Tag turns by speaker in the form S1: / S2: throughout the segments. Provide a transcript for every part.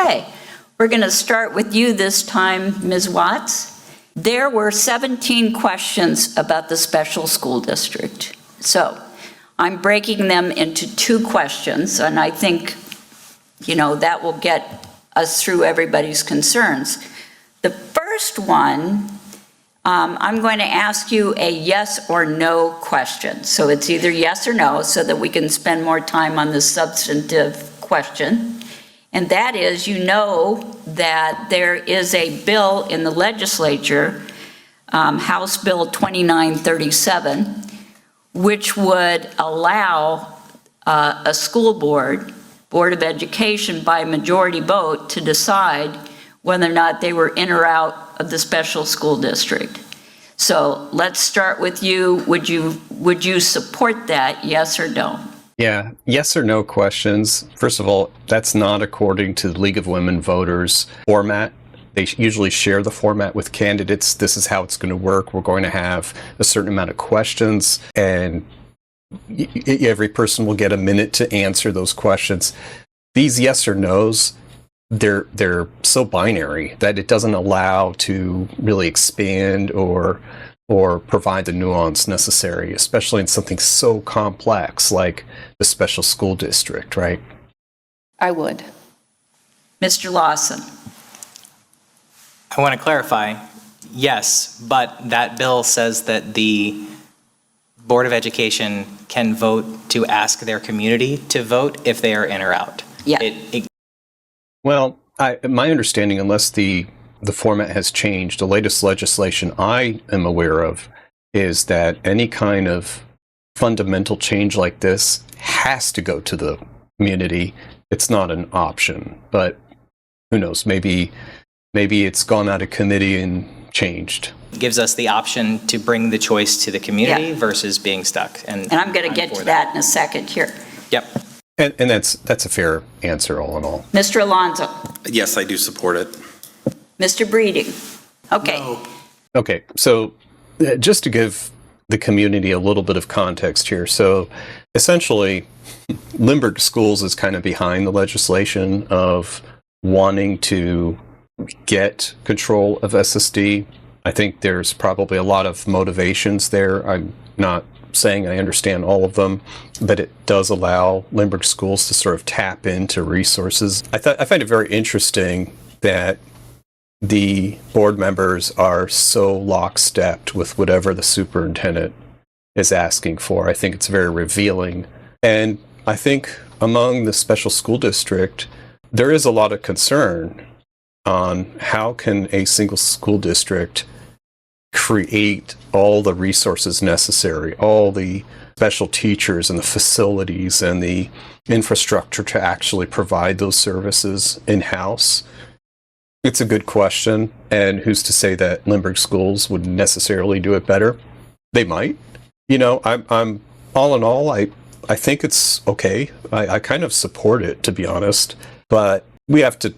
S1: Okay, we're going to start with you this time, Ms. Watts. There were 17 questions about the special school district. So I'm breaking them into 2 questions, and I think, that will get us through everybody's concerns. The first one, I'm going to ask you a yes or no question. So it's either yes or no, so that we can spend more time on the substantive question. And that is, that there is a bill in the legislature, House Bill 2937, which would allow a school board of education by majority vote to decide whether or not they were in or out of the special school district. So let's start with you. Would you support that, yes or no?
S2: Yeah, yes or no questions. First of all, that's not according to the League of Women Voters format. They usually share the format with candidates. This is how it's going to work. We're going to have a certain amount of questions, and every person will get a minute to answer those questions. These yes or no's, they're so binary that it doesn't allow to really expand or provide the nuance necessary, especially in something so complex like the special school district, right?
S1: I would. Mr. Lawson.
S3: I want to clarify, yes, but that bill says that the Board of Education can vote to ask their community to vote if they are in or out.
S1: Yeah.
S2: Well, my understanding, unless the format has changed, the latest legislation I am aware of is that any kind of fundamental change like this has to go to the community. It's not an option, but who knows? Maybe it's gone out of committee and changed.
S3: It gives us the option to bring the choice to the community versus being stuck. And
S1: I'm going to get to that in a second here.
S3: Yep.
S2: And that's a fair answer all in all.
S1: Mr. Alonso.
S4: Yes, I do support it.
S1: Mr. Breeding. Okay.
S4: No.
S2: Okay, so just to give the community a little bit of context here. So essentially, Lindbergh Schools is kind of behind the legislation of wanting to get control of SSD. I think there's probably a lot of motivations there. I'm not saying I understand all of them, but it does allow Lindbergh Schools to sort of tap into resources. I find it very interesting that the board members are so lockstep with whatever the superintendent is asking for. I think it's very revealing. And I think among the special school district, there is a lot of concern on how can a single school district create all the resources necessary, all the special teachers and the facilities and the infrastructure to actually provide those services in-house. It's a good question, and who's to say that Lindbergh Schools would necessarily do it better? They might. I'm all in all, I think it's okay. I kind of support it, to be honest, but we have to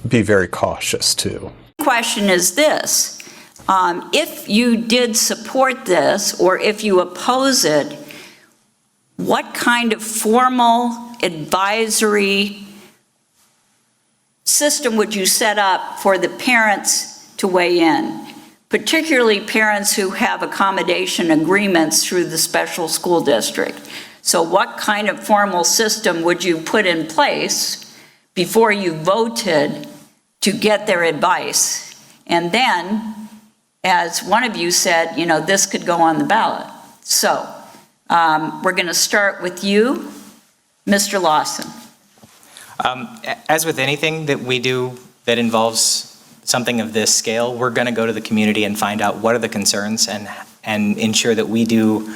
S2: be very cautious too.
S1: The question is this. If you did support this, or if you oppose it, what kind of formal advisory system would you set up for the parents to weigh in, particularly parents who have accommodation agreements through the special school district? So what kind of formal system would you put in place before you voted to get their advice? And then, as one of you said, this could go on the ballot. So we're going to start with you, Mr. Lawson.
S3: As with anything that we do that involves something of this scale, we're going to go to the community and find out what are the concerns and ensure that we do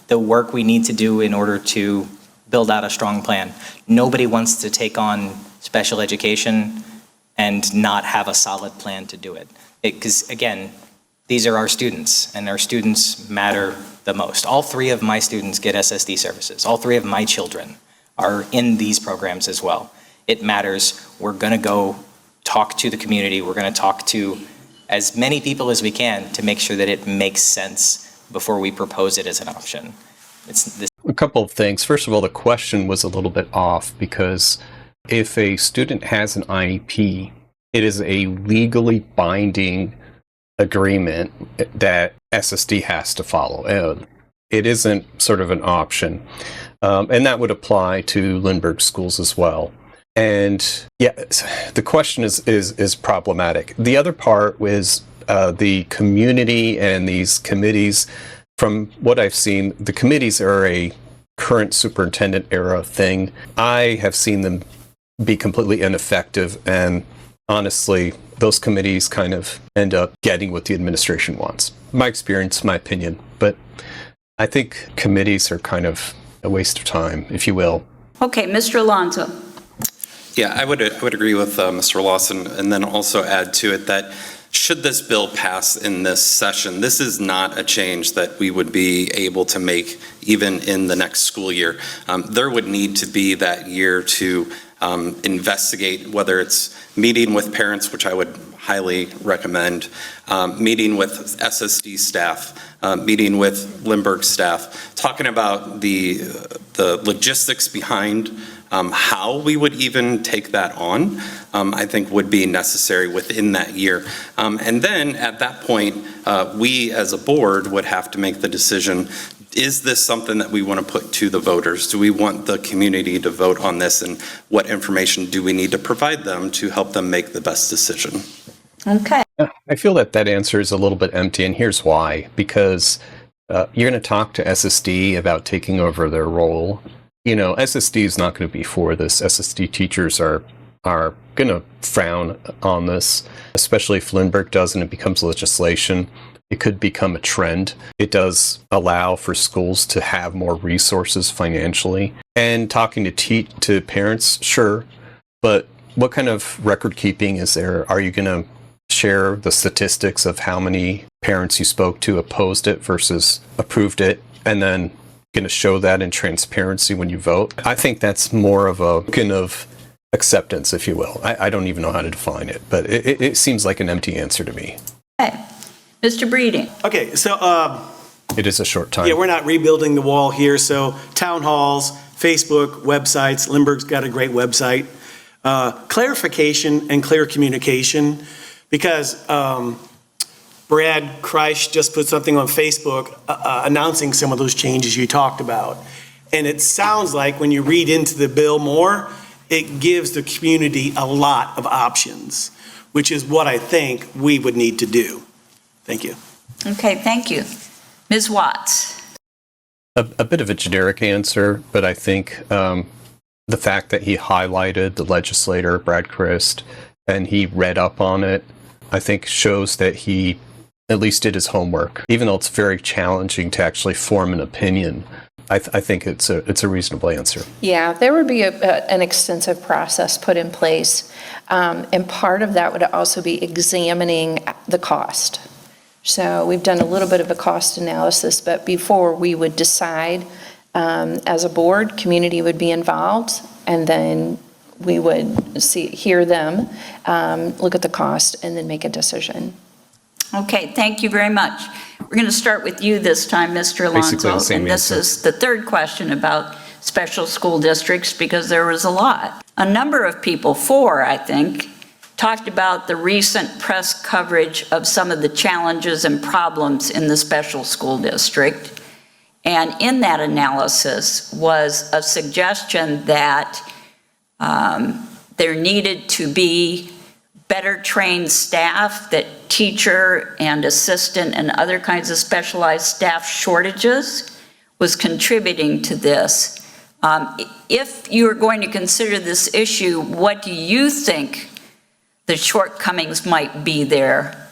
S3: the work we need to do in order to build out a strong plan. Nobody wants to take on special education and not have a solid plan to do it. Because again, these are our students, and our students matter the most. All 3 of my students get SSD services. All 3 of my children are in these programs as well. It matters. We're going to go talk to the community. We're going to talk to as many people as we can to make sure that it makes sense before we propose it as an option.
S2: A couple of things. First of all, the question was a little bit off because If a student has an IEP, it is a legally binding agreement that SSD has to follow. It isn't sort of an option. And that would apply to Lindbergh schools as well. And yeah, the question is problematic. The other part was the community and these committees. From what I've seen, the committees are a current superintendent era thing. I have seen them be completely ineffective, and honestly, those committees kind of end up getting what the administration wants. My experience, my opinion, but I think committees are kind of a waste of time, if you will.
S1: Okay, Mr. Alonso.
S4: Yeah, I would agree with Mr. Lawson, and then also add to it that should this bill pass in this session, this is not a change that we would be able to make even in the next school year. There would need to be that year to investigate, whether it's meeting with parents, which I would highly recommend, meeting with SSD staff, meeting with Lindbergh staff, talking about the logistics behind how we would even take that on, I think would be necessary within that year. And then at that point, we as a board would have to make the decision, is this something that we want to put to the voters? Do we want the community to vote on this, and what information do we need to provide them to help them make the best decision?
S1: Okay.
S2: I feel that answer is a little bit empty, and here's why. Because you're going to talk to SSD about taking over their role. You know, SSD is not going to be for this. SSD teachers are going to frown on this, especially if Lindbergh does and it becomes legislation. It could become a trend. It does allow for schools to have more resources financially. And talking to parents, sure, but what kind of record keeping is there? Are you going to share the statistics of how many parents you spoke to opposed it versus approved it, and then going to show that in transparency when you vote? I think that's more of a kind of acceptance, if you will. I don't even know how to define it, but it seems like an empty answer to me.
S1: Okay. Mr. Breeding.
S5: Okay, so
S2: It is a short time.
S5: yeah, we're not rebuilding the wall here. So town halls, Facebook, websites. Lindbergh's got a great website. Clarification and clear communication, because Brad Kreischer just put something on Facebook announcing some of those changes you talked about. And it sounds like when you read into the bill more, it gives the community a lot of options, which is what I think we would need to do. Thank you.
S1: Okay, thank you. Ms. Watts.
S2: A bit of a generic answer, but I think the fact that he highlighted the legislator, Brad Christ, and he read up on it, I think shows that he at least did his homework. Even though it's very challenging to actually form an opinion, I think it's a reasonable answer.
S6: Yeah, there would be an extensive process put in place, and part of that would also be examining the cost. So we've done a little bit of a cost analysis, but before we would decide, as a board, community would be involved, and then we would hear them, look at the cost, and then make a decision.
S1: Okay, thank you very much. We're going to start with you this time, Mr. Alonso.
S2: Basically the same
S1: and this
S2: answer.
S1: is the third question about special school districts, because there was a lot. A number of people, 4, I think, talked about the recent press coverage of some of the challenges and problems in the special school district. And in that analysis was a suggestion that there needed to be better trained staff, that teacher and assistant and other kinds of specialized staff shortages was contributing to this. If you're going to consider this issue, what do you think the shortcomings might be there?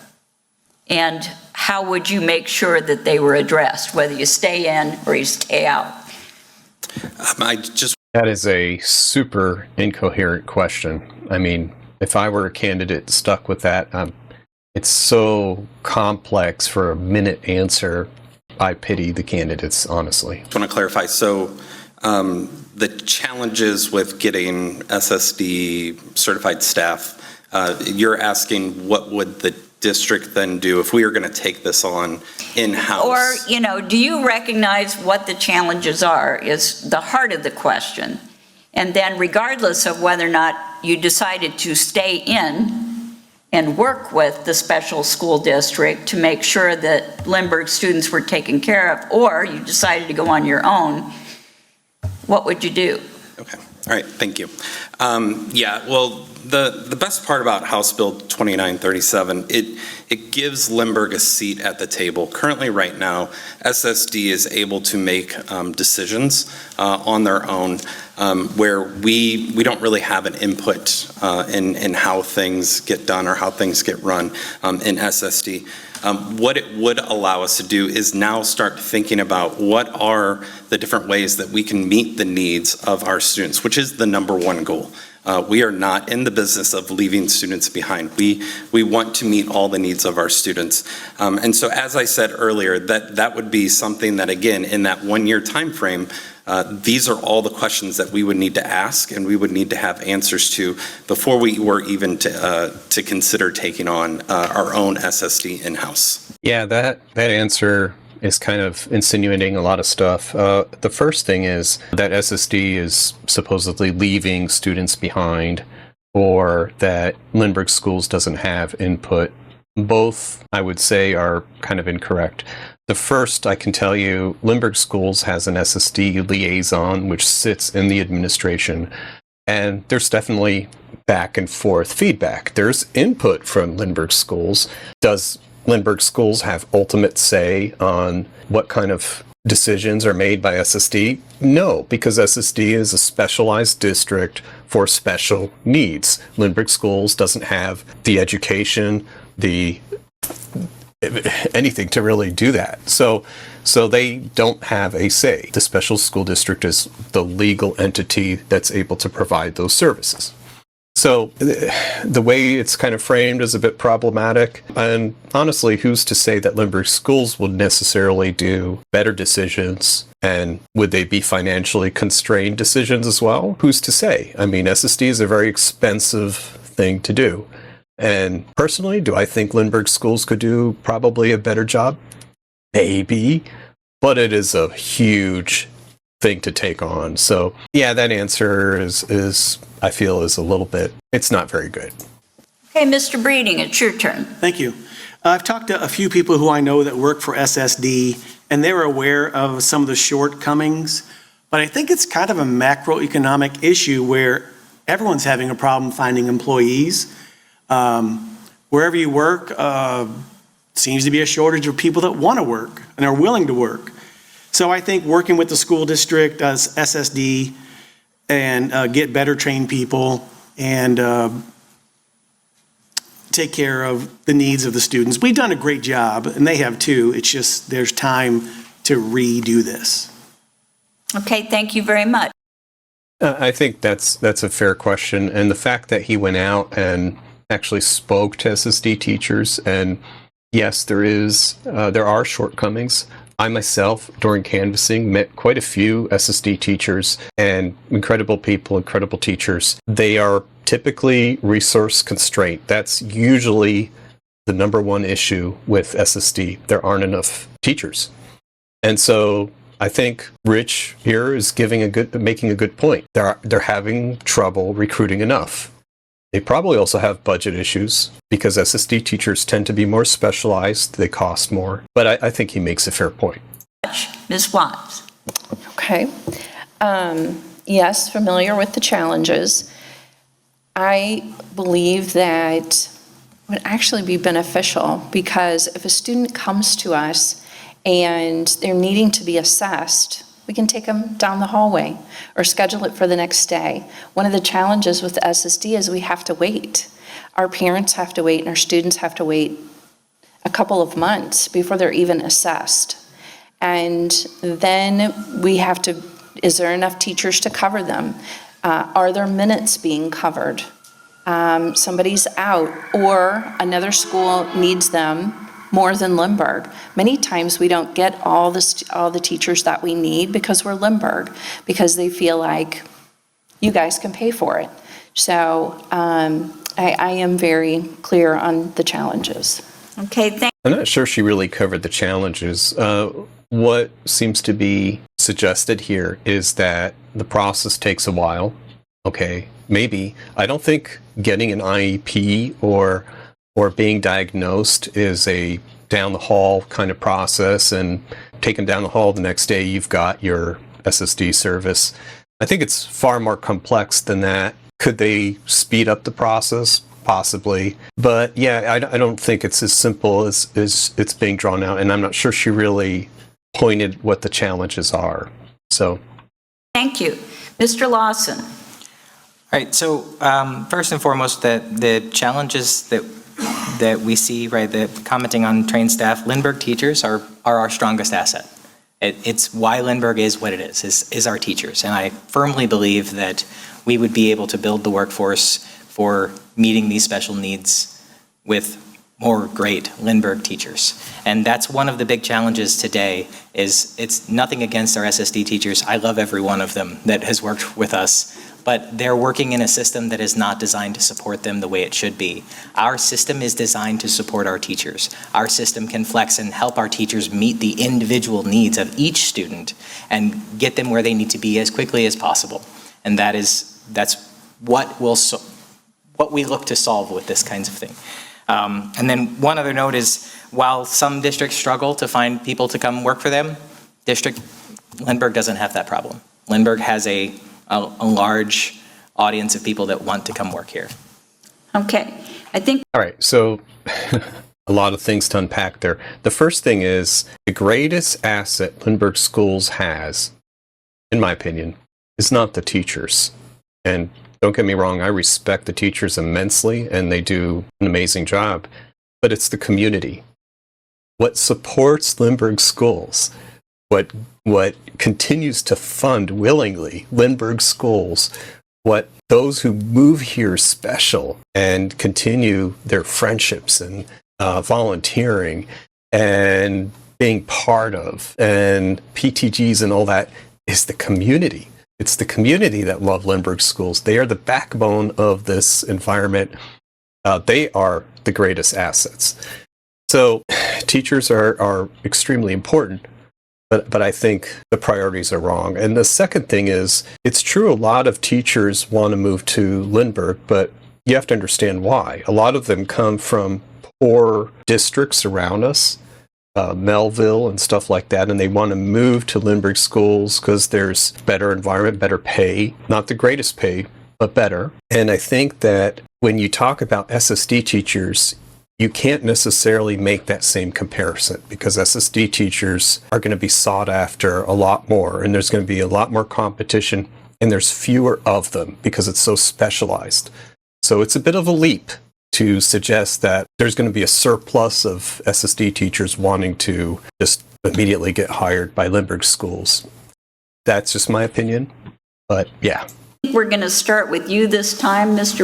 S1: And how would you make sure that they were addressed, whether you stay in or you stay out?
S2: That is a super incoherent question. I mean, if I were a candidate stuck with that, it's so complex for a minute answer. I pity the candidates, honestly.
S4: I want to clarify. So the challenges with getting SSD certified staff, you're asking what would the district then do if we were going to take this on in-house?
S1: Or, do you recognize what the challenges are is the heart of the question. And then regardless of whether or not you decided to stay in and work with the special school district to make sure that Lindbergh students were taken care of, or you decided to go on your own, what would you do?
S4: Okay, all right, thank you. Yeah, well, the best part about House Bill 2937, it gives Lindbergh a seat at the table. Currently, right now, SSD is able to make decisions on their own where we don't really have an input in how things get done or how things get run in SSD. What it would allow us to do is now start thinking about what are the different ways that we can meet the needs of our students, which is the number one goal. We are not in the business of leaving students behind. We want to meet all the needs of our students. And so as I said earlier, that would be something that, again, in that 1 year time frame, these are all the questions that we would need to ask and we would need to have answers to before we were even to consider taking on our own SSD in-house.
S2: Yeah, that answer is kind of insinuating a lot of stuff. The first thing is that SSD is supposedly leaving students behind, or that Lindbergh Schools doesn't have input. Both, I would say, are kind of incorrect. The first, I can tell you, Lindbergh Schools has an SSD liaison, which sits in the administration, and there's definitely back and forth feedback. There's input from Lindbergh Schools. Does Lindbergh Schools have ultimate say on what kind of decisions are made by SSD? No, because SSD is a specialized district for special needs. Lindbergh Schools doesn't have the education, anything to really do that. So they don't have a say. The special school district is the legal entity that's able to provide those services. So the way it's kind of framed is a bit problematic. And honestly, who's to say that Lindbergh Schools would necessarily do better decisions? And would they be financially constrained decisions as well? Who's to say? I mean, SSD is a very expensive thing to do. And personally, do I think Lindbergh Schools could do probably a better job? Maybe. But it is a huge thing to take on. So yeah, that answer is I feel is a little bit, it's not very good.
S1: Okay, Mr. Breeding, it's your turn.
S5: Thank you. I've talked to a few people who I know that work for SSD, and they're aware of some of the shortcomings, but I think it's kind of a macroeconomic issue where everyone's having a problem finding employees. Wherever you work, seems to be a shortage of people that want to work and are willing to work. So I think working with the school district as SSD and get better trained people and take care of the needs of the students. We've done a great job, and they have too. It's just there's time to redo this.
S1: Okay, thank you very much.
S2: I think that's a fair question. And the fact that he went out and actually spoke to SSD teachers, and yes, there are shortcomings. I myself, during canvassing, met quite a few SSD teachers, and incredible people, incredible teachers. They are typically resource constrained. That's usually the number one issue with SSD. There aren't enough teachers. And so I think Rich here is making a good point. They're having trouble recruiting enough. They probably also have budget issues because SSD teachers tend to be more specialized. They cost more. But I think he makes a fair point.
S1: Ms. Watts.
S6: Okay. Yes, familiar with the challenges. I believe that it would actually be beneficial because if a student comes to us and they're needing to be assessed, we can take them down the hallway or schedule it for the next day. One of the challenges with SSD is we have to wait. Our parents have to wait and our students have to wait a couple of months before they're even assessed. And then we have to, is there enough teachers to cover them? Are there minutes being covered? Somebody's out or another school needs them more than Lindbergh. Many times we don't get all the teachers that we need because we're Lindbergh, because they feel like you guys can pay for it. So I am very clear on the challenges.
S1: Okay,
S2: I'm not sure she really covered the challenges. What seems to be suggested here is that the process takes a while. Okay, maybe. I don't think getting an IEP or being diagnosed is a down the hall kind of process, and taken down the hall the next day you've got your SSD service. I think it's far more complex than that. Could they speed up the process? Possibly. But yeah, I don't think it's as simple as it's being drawn out, and I'm not sure she really pointed what the challenges are. So.
S1: Thank you. Mr. Lawson.
S3: All right, so first and foremost, the challenges that we see, right, commenting on trained staff, Lindbergh teachers are our strongest asset. It's why Lindbergh is what it is our teachers. And I firmly believe that we would be able to build the workforce for meeting these special needs with more great Lindbergh teachers. And that's one of the big challenges today. Is it's nothing against our SSD teachers. I love every one of them that has worked with us, but they're working in a system that is not designed to support them the way it should be. Our system is designed to support our teachers. Our system can flex and help our teachers meet the individual needs of each student and get them where they need to be as quickly as possible. And that's what we look to solve with this kinds of thing. And then one other note is, while some districts struggle to find people to come work for them, Lindbergh doesn't have that problem. Lindbergh has a large audience of people that want to come work here.
S1: Okay. I think.
S2: All right. So a lot of things to unpack there. The first thing is the greatest asset Lindbergh Schools has, in my opinion, is not the teachers. And don't get me wrong, I respect the teachers immensely, and they do an amazing job, but it's the community. What supports Lindbergh Schools, what continues to fund willingly Lindbergh Schools, what those who move here special and continue their friendships and volunteering and being part of, and PTGs and all that, is the community. It's the community that love Lindbergh Schools. They are the backbone of this environment. They are the greatest assets. So teachers are extremely important, but I think the priorities are wrong. And the second thing is, it's true a lot of teachers want to move to Lindbergh, but you have to understand why. A lot of them come from poor districts around us, Melville and stuff like that, and they want to move to Lindbergh Schools because there's better environment, better pay, not the greatest pay, but better. And I think that when you talk about SSD teachers, you can't necessarily make that same comparison, because SSD teachers are going to be sought after a lot more, and there's going to be a lot more competition, and there's fewer of them because it's so specialized. So it's a bit of a leap to suggest that there's going to be a surplus of SSD teachers wanting to just immediately get hired by Lindbergh Schools. That's just my opinion, but yeah.
S1: We're going to start with you this time, Mr.